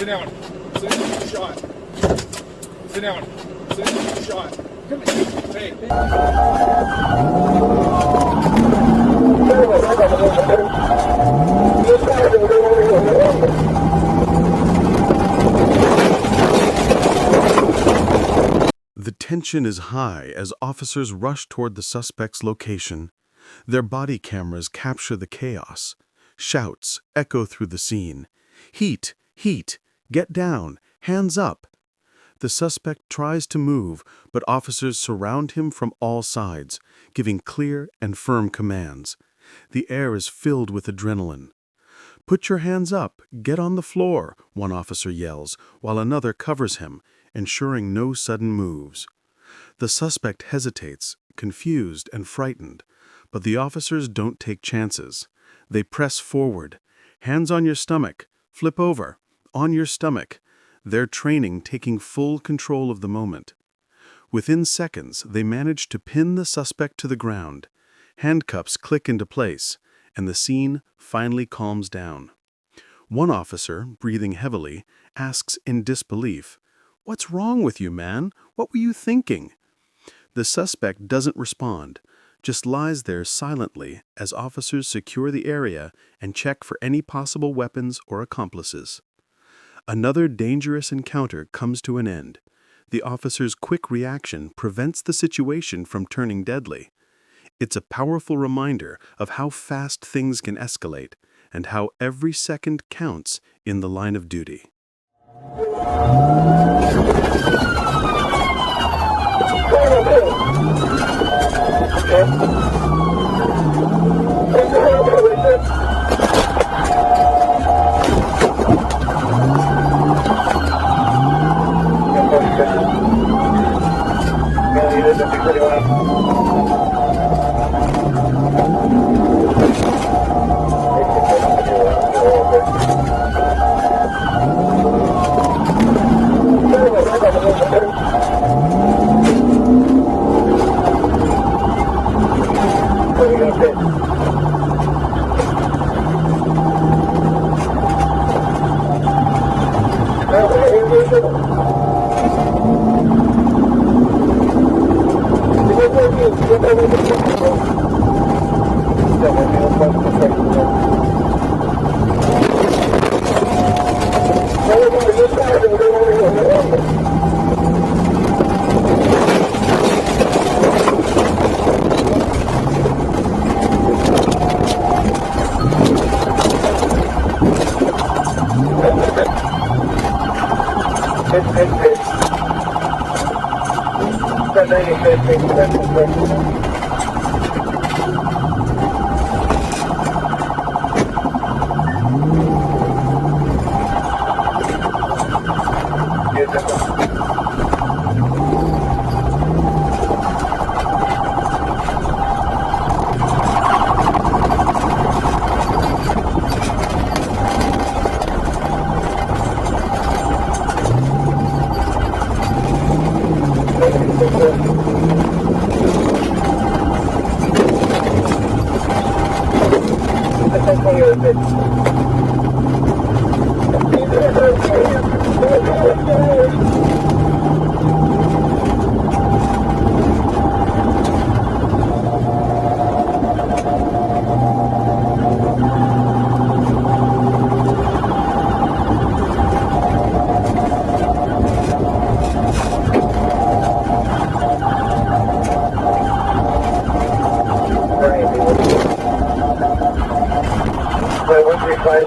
down. Sit down. Shot. Sit down. Sit down. Shot. Come here. Hey. The tension is high as officers rush toward the suspect's location. Their body cameras capture the chaos. Shouts echo through the scene. Heat! Heat! Get down! Hands up! The suspect tries to move, but officers surround him from all sides, giving clear and firm commands. The air is filled with adrenaline. "Put your hands up! Get on the floor!" one officer yells, while another covers him, ensuring no sudden moves. The suspect hesitates, confused and frightened, but the officers don't take chances. They press forward. Hands on your stomach. Flip over. On your stomach. Their training taking full control of the moment. Within seconds, they manage to pin the suspect to the ground. Handcuffs click into place, and the scene finally calms down. One officer, breathing heavily, asks in disbelief, "What's wrong with you, man? What were you thinking?" The suspect doesn't respond, just lies there silently as officers secure the area and check for any possible weapons or accomplices. Another dangerous encounter comes to an end. The officer's quick reaction prevents the situation from turning deadly. It's a powerful reminder of how fast things can escalate and how every second counts in the line of duty.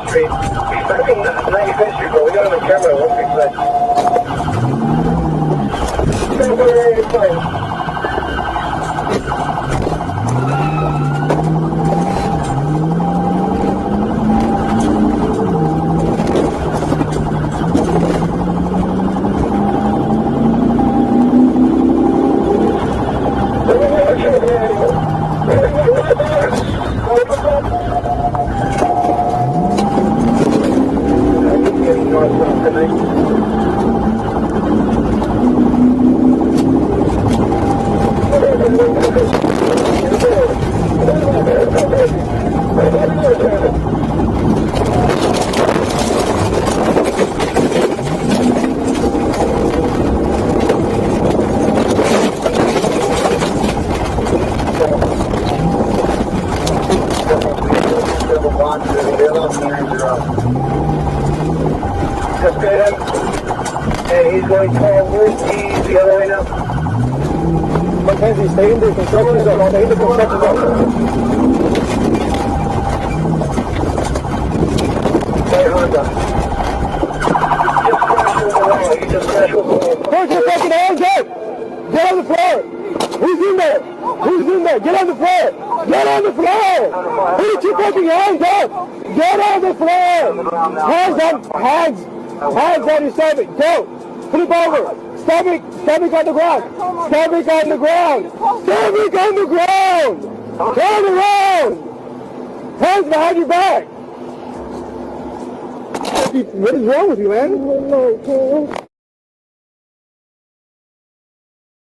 Street. Expecting 95th Street, but we got on the camera at 165. Just get him. And he's going 12 loose. He's the other way now. Mackenzie, stay in the construction zone. Stay in the construction zone. Stay Honda. Just crash over the wall. You just crash over the wall. Put your fucking hands up! Get on the floor! Who's in there? Who's in there? Get on the floor! Get on the floor! Put your fucking hands up! Get on the floor! Hands up! Hands! Hands on your stomach! Go! Flip over! Stomach on the ground! Stomach on the ground! Stomach on the ground! Turn around! Hands behind your back! What is wrong with you, man?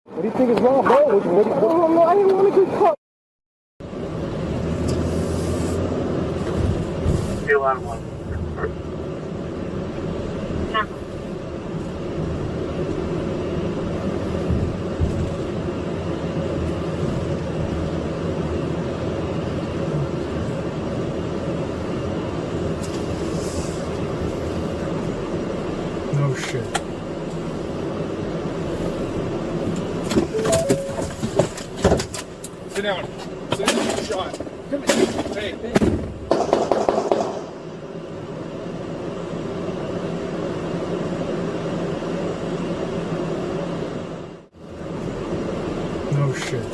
What do you think is wrong, bro? I didn't want to get caught. 2-1-1. No shit. Sit down. Sit down. Shot. Come here. Hey. No shit.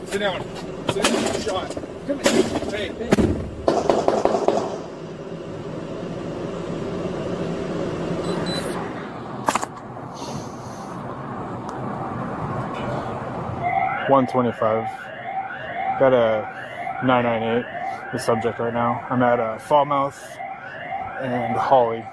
Sit down. Sit down. Shot. Come here. Hey. Got a 998, the subject right now. I'm at Falmouth and Holly.